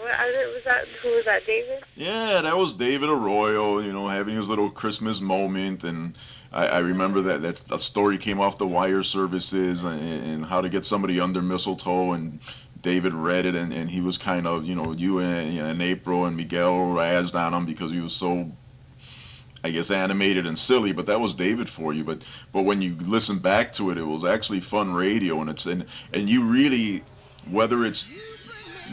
Who was that? David? Yeah, that was David Arroyo, having his little Christmas moment, and I remember that a story came off the wire services and how to get somebody under mistletoe, and David read it, and he was kind of, you and April and Miguel razzed on him because he was so, I guess, animated and silly, but that was David for you. But when you listen back to it, it was actually fun radio, and you really, whether it's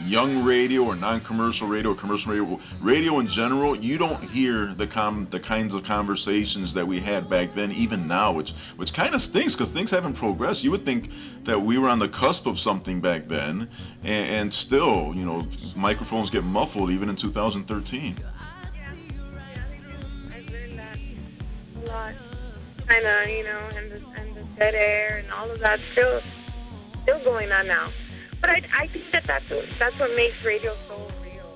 young radio or non-commercial radio or commercial radio in general, you don't hear the kinds of conversations that we had back then, even now, which kind of stinks because things haven't progressed. You would think that we were on the cusp of something back then, and still, microphones get muffled even in 2013. I've learned that a lot. Kind of, and the dead air and all of that still going on now. But I think that's what makes radio so real,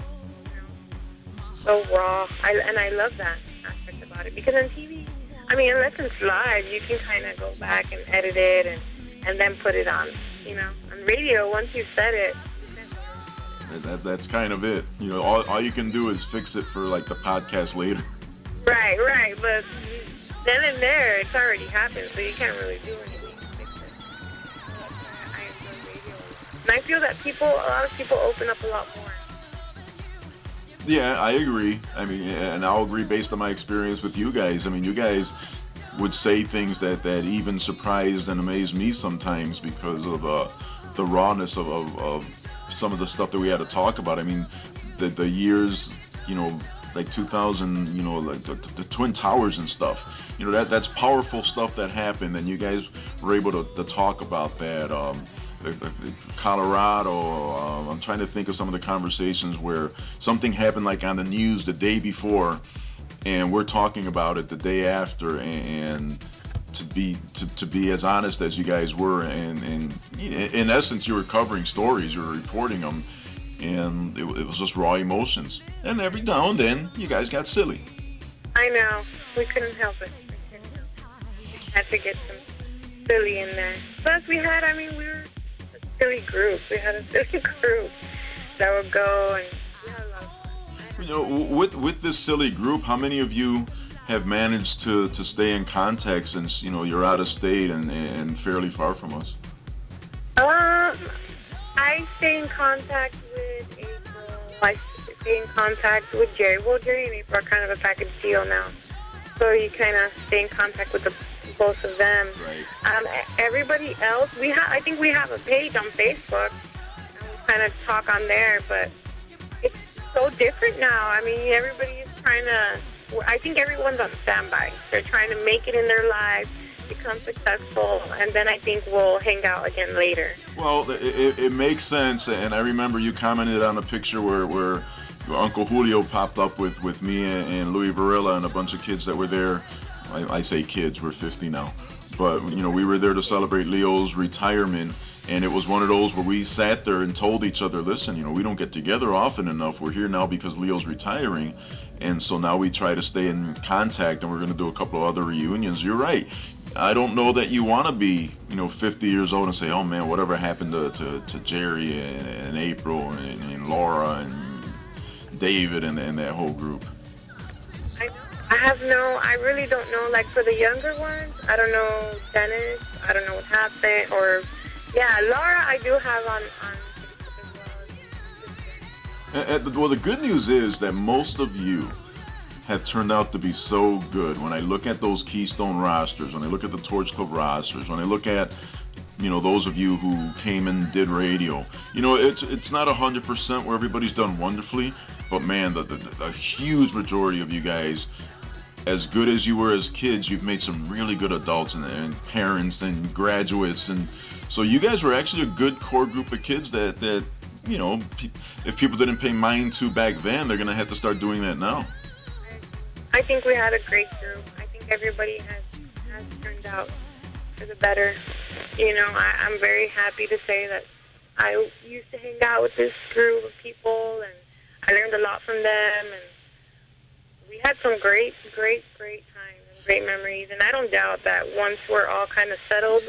so raw. I love that aspect about it, because on TV, I mean, unless it's live, you can kind of go back and edit it and then put it on. On radio, once you've said it. That's kind of it. All you can do is fix it for like the podcast later. Right. But then and there, it's already happened, so you can't really do anything to fix it. I enjoy radio, and I feel that a lot of people open up a lot more. Yeah, I agree. I mean, and I'll agree based on my experience with you guys. I mean, you guys would say things that even surprised and amazed me sometimes because of the rawness of some of the stuff that we had to talk about. I mean, the years, like 2000, like the Twin Towers and stuff. That's powerful stuff that happened, and you guys were able to talk about that. Colorado, I'm trying to think of some of the conversations where something happened like on the news the day before, and we're talking about it the day after, and to be as honest as you guys were, and in essence you were covering stories, you were reporting them, and it was just raw emotions. And every now and then you guys got silly. I know, we couldn't help it. We had to get some silly in there. Plus we were a silly group. We had a silly group that would go, and we had a lot of fun. With this silly group, how many of you have managed to stay in contact since you're out of state and fairly far from us? I stay in contact with April. I stay in contact with Jerry. Well, Jerry and April are kind of a package deal now, so you kind of stay in contact with both of them. Right. Everybody else, I think we have a page on Facebook, and we kind of talk on there, but it's so different now. I mean, everybody is trying to. I think everyone's on standby. They're trying to make it in their lives, become successful, and then I think we'll hang out again later. Well, it makes sense, and I remember you commented on a picture where Uncle Julio popped up with me and Louis Varela and a bunch of kids that were there. I say kids, we're 50 now. But, we were there to celebrate Leo's retirement, and it was one of those where we sat there and told each other, listen, we don't get together often enough. We're here now because Leo's retiring. And so now we try to stay in contact, and we're going to do a couple of other reunions. You're right. I don't know that you want to be, 50 years old and say, oh man, whatever happened to Jerry and April and Laura and David and that whole group. I really don't know. Like for the younger ones, I don't know Dennis. I don't know what happened. Or, Laura I do have on Well, the good news is that most of you have turned out to be so good. When I look at those Keystone rosters, when I look at the Torch Club rosters, when I look at, those of you who came and did radio, it's not 100% where everybody's done wonderfully, but man, the huge majority of you guys, as good as you were as kids, you've made some really good adults and parents and graduates, and so you guys were actually a good core group of kids that if people didn't pay mind to back then, they're going to have to start doing that now. I think we had a great group. I think everybody has turned out for the better. I'm very happy to say that I used to hang out with this group of people, and I learned a lot from them, and we had some great times and great memories. And I don't doubt that once we're all kind of settled,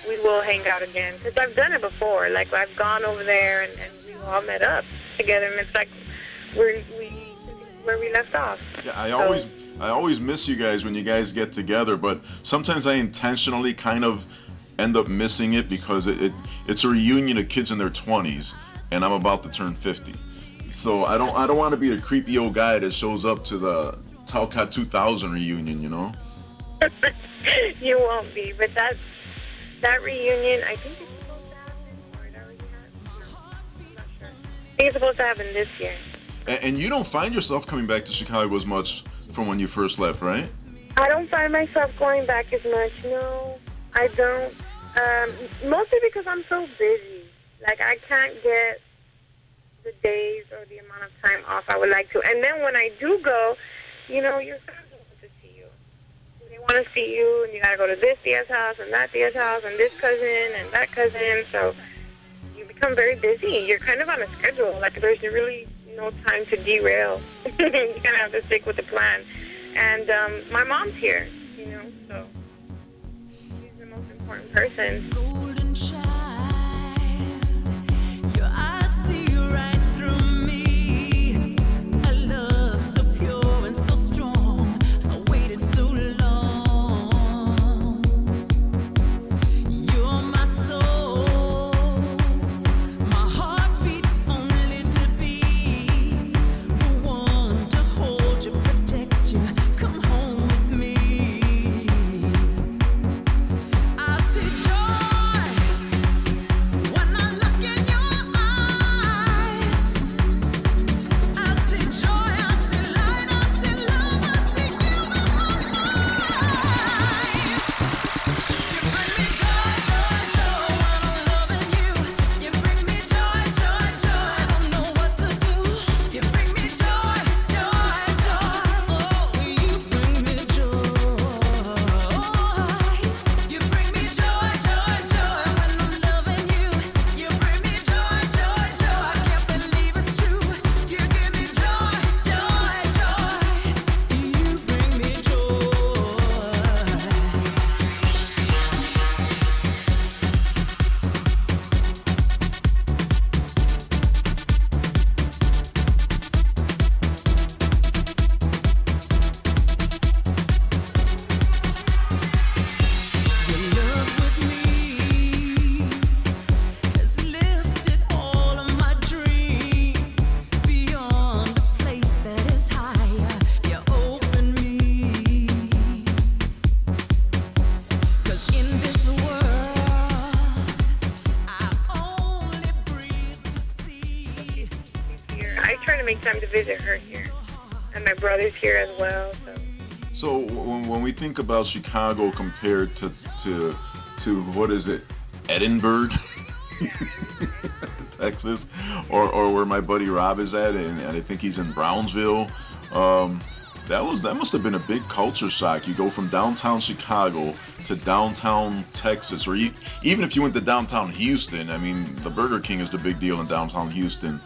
we will hang out again, because I've done it before. Like, I've gone over there and we all met up together, and it's like where we left off. Yeah, I always miss you guys when you guys get together, but sometimes I intentionally kind of end up missing it because it's a reunion of kids in their 20s, and I'm about to turn 50. So I don't want to be the creepy old guy that shows up to the Talcott 2000 reunion, You won't be, but that reunion, I think it's supposed to happen, or it already has. No, I'm not sure. I think it's supposed to happen this year. And you don't find yourself coming back to Chicago as much from when you first left, right? I don't find myself going back as much. No, I don't. Mostly because I'm so busy. Like, I can't get the days or the amount of time off I would like to. And then when I do go, your family wants to see you. They want to see you, and you got to go to this tia's house and that tia's house and this cousin and that cousin. So you become very busy. You're kind of on a schedule. Like, there's really no time to derail. You kind of have to stick with the plan. And my mom's here, you know, so she's the most important person. Golden child, your eyes see right through me. A love so pure and so strong. I waited so long. You're my soul. My heart beats only to be the one to hold you, protect you. Come home with me. I see joy when I look in your eyes. I see joy, I see light, I see love, I see you in my life. You bring me joy, joy, joy when I'm loving you. You bring me joy, joy, joy. I don't know what to do. You bring me joy, joy, joy. Oh, you bring me joy. You bring me joy, joy, joy when I'm loving you. You bring me joy, joy, joy. I can't believe it's true. You give me joy, joy, joy. You bring me joy. Your love with me has lifted all of my dreams beyond a place that is higher. You open me, 'cause in this world I only breathe to see. Here. I try to make time to visit her here. And my brother's here as well, so. So when we think about Chicago compared to what is it, Edinburgh, Texas, or where my buddy Rob is at, and I think he's in Brownsville. That must have been a big culture shock. You go from downtown Chicago to downtown Texas, or even if you went to downtown Houston. I mean, the Burger King is the big deal in downtown Houston.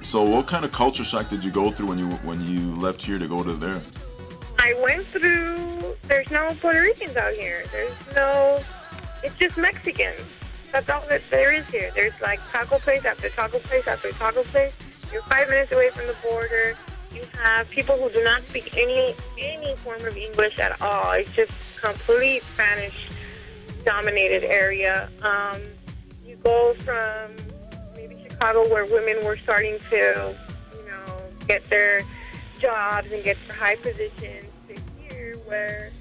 So what kind of culture shock did you go through when you left here to go to there? I went through, there's no Puerto Ricans out here. It's just Mexicans. That's all that there is here. There's like taco place after taco place after taco place. You're 5 minutes away from the border. You have people who do not speak any form of English at all. It's just complete Spanish-dominated area. You go from maybe Chicago, where women were starting to, get their jobs and get their high positions, to here, where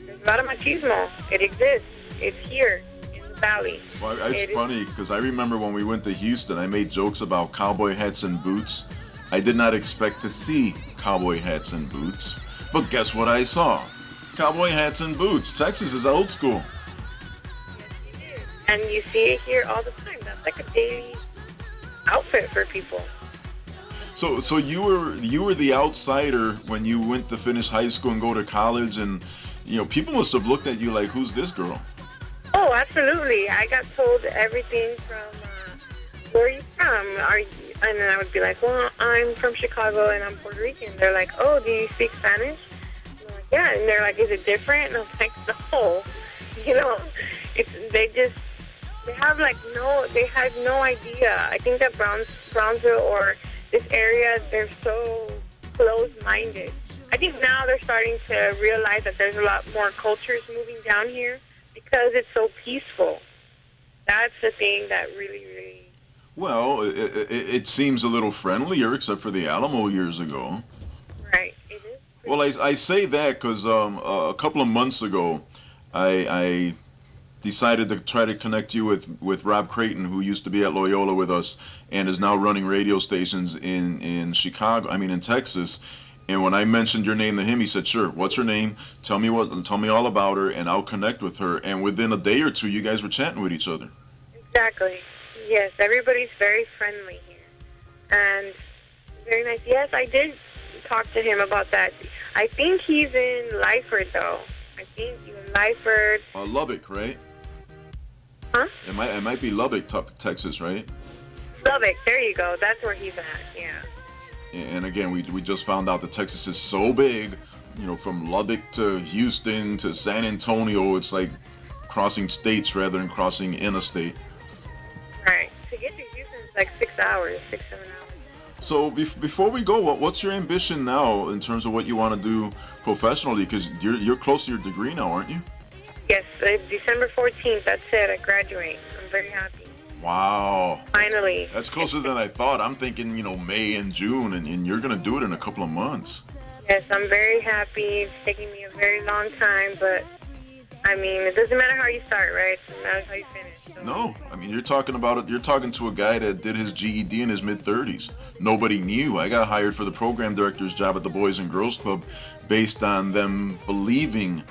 there's a lot of machismo. It exists. It's here in the valley. Well, it's funny because I remember when we went to Houston, I made jokes about cowboy hats and boots. I did not expect to see cowboy hats and boots, but guess what I saw? Cowboy hats and boots. Texas is old school. Yes, you do. And you see it here all the time. That's like a daily outfit for people. So you were the outsider when you went to finish high school and go to college, and people must have looked at you like, who's this girl? Oh, absolutely. I got told everything from, where are you from? And then I would be like, well, I'm from Chicago and I'm Puerto Rican. They're like, oh, do you speak Spanish? And I'm like, yeah. And they're like, is it different? And I'm like, no. They had no idea. I think that Brownsville or this area, they're so closed-minded. I think now they're starting to realize that there's a lot more cultures moving down here because it's so peaceful. That's the thing that really, really... Well, it seems a little friendlier, except for the Alamo years ago. Right, it is. Well, I say that because a couple of months ago, I decided to try to connect you with Rob Creighton, who used to be at Loyola with us and is now running radio stations in Texas. And when I mentioned your name to him, he said, sure, what's her name? Tell me all about her, and I'll connect with her. And within a day or two, you guys were chatting with each other. Exactly. Yes, everybody's very friendly here. And very nice. Yes, I did talk to him about that. I think he's in Lyford, though. I think he's in Lyford. Lubbock, right? Huh? It might be Lubbock, Texas, right? Lubbock, there you go. That's where he's at, yeah. And again, we just found out that Texas is so big, you know, from Lubbock to Houston to San Antonio, it's like crossing states rather than crossing interstate. Right. To get to Houston is like 6 hours, 6, 7 hours. So before we go, what's your ambition now in terms of what you want to do professionally? Because you're close to your degree now, aren't you? Yes, December 14th, that's it. I graduate. I'm very happy. Wow. Finally. That's closer than I thought. I'm thinking, you know, May and June, and you're going to do it in a couple of months. Yes, I'm very happy. It's taking me a very long time, but, I mean, it doesn't matter how you start, right? It doesn't matter how you finish. So. No, I mean, you're talking about it. You're talking to a guy that did his GED in his mid-30s. Nobody knew. I got hired for the program director's job at the Boys and Girls Club based on them believing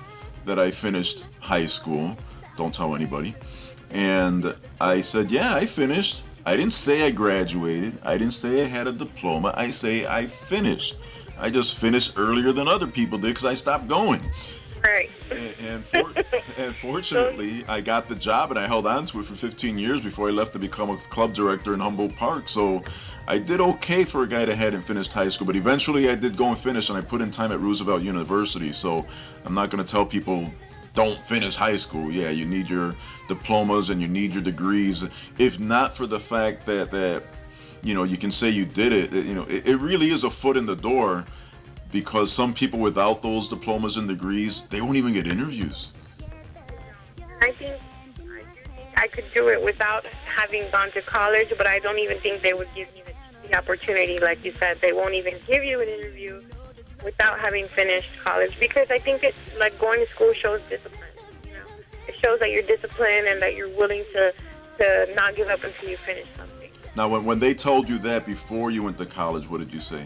that I finished high school. Don't tell anybody. And I said, yeah, I finished. I didn't say I graduated. I didn't say I had a diploma. I say I finished. I just finished earlier than other people did because I stopped going. Right. And fortunately, I got the job and I held on to it for 15 years before I left to become a club director in Humboldt Park. So I did okay for a guy that hadn't finished high school. But eventually I did go and finish, and I put in time at Roosevelt University. So I'm not going to tell people don't finish high school. Yeah, you need your diplomas and you need your degrees. If not for the fact that you know, you can say you did it, you know, it really is a foot in the door, because some people without those diplomas and degrees, they won't even get interviews. I think I could do it without having gone to college, but I don't even think they would give me the opportunity. Like you said, they won't even give you an interview without having finished college, because I think it's like going to school shows discipline. You know, it shows that you're disciplined and that you're willing to not give up until you finish something. Now, when they told you that before you went to college, what did you say?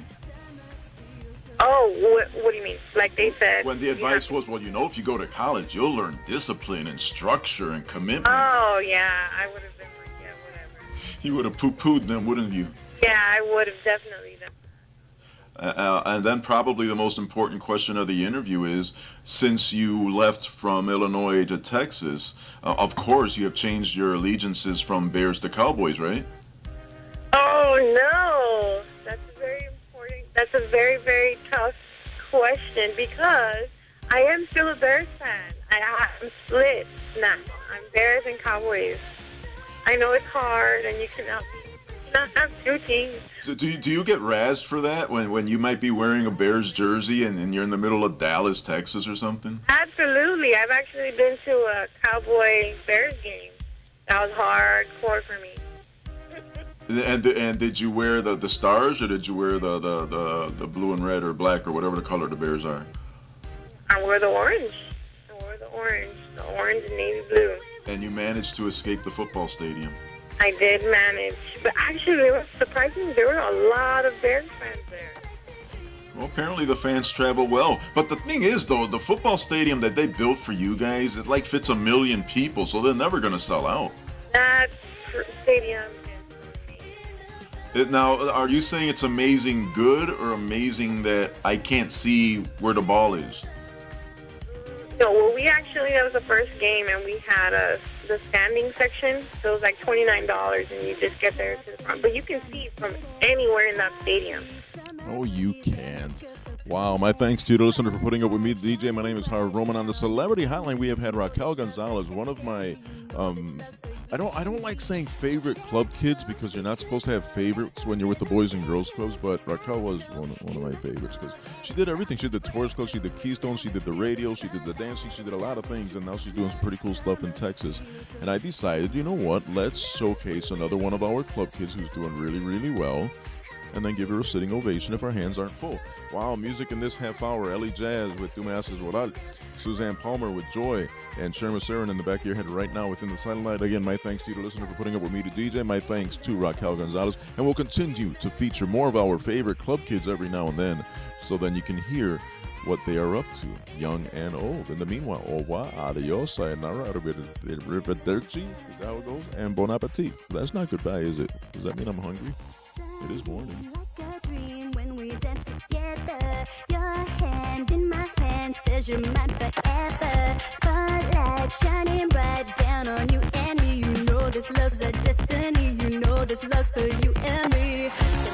Oh, what do you mean? Like they said... When the advice was, well, you know, if you go to college, you'll learn discipline and structure and commitment. Oh, yeah, I would have been like, yeah, whatever. You would have poo-pooed them, wouldn't you? Yeah, I would have definitely done. And then probably the most important question of the interview is, since you left from Illinois to Texas, of course you have changed your allegiances from Bears to Cowboys, right? Oh, no. That's a very, very tough question, because I am still a Bears fan. I'm split now. I'm Bears and Cowboys. I know it's hard, and you cannot have two teams. So do you get razzed for that when you might be wearing a Bears jersey and you're in the middle of Dallas, Texas or something? Absolutely. I've actually been to a Cowboy-Bears game. That was hardcore for me. And did you wear the stars, or did you wear the blue and red or black or whatever the color the Bears are? I wore the orange. The orange and navy blue. And you managed to escape the football stadium. I did manage, but actually, surprisingly, there were a lot of Bears fans there. Well, apparently the fans travel well. But the thing is, though, the football stadium that they built for you guys, it like fits 1 million people, so they're never going to sell out. That stadium. Now, are you saying it's amazing good or amazing that I can't see where the ball is? No, well, that was the first game, and we had the standing section, so it was like $29, and you just get there to the front. But you can see from anywhere in that stadium. Oh, you can't. Wow, my thanks to you, the listener, for putting up with me, the DJ. My name is Harv Roman. On the Celebrity Hotline, we have had Raquel Gonzalez, one of my, I don't like saying favorite club kids, because you're not supposed to have favorites when you're with the Boys and Girls Clubs, but Raquel was one of my favorites, because she did everything. She did the Tours Club, she did Keystone, she did the radio, she did the dancing, she did a lot of things, and now she's doing some pretty cool stuff in Texas. And I decided, you know what, let's showcase another one of our club kids who's doing really, really well, and then give her a sitting ovation if our hands aren't full. Wow, music in this half hour. Ellie Jazz with Tu Me Haces Volar, Suzanne Palmer with Joy, and Sherma Sarin in the back of your head right now within the satellite. Again, my thanks to you, the listener, for putting up with me, the DJ. My thanks to Raquel Gonzalez. And we'll continue to feature more of our favorite club kids every now and then, so then you can hear what they are up to, young and old. In the meanwhile, au revoir, adios, sayonara, arrivederci, is that how it goes? And bon appetit. That's not goodbye, is it? Does that mean I'm hungry? It is morning. Like a dream when we dance together. Your hand in my hand says you're mine forever. Spotlight shining bright down on you and me. You know this love's a destiny. You know this love's for you and me.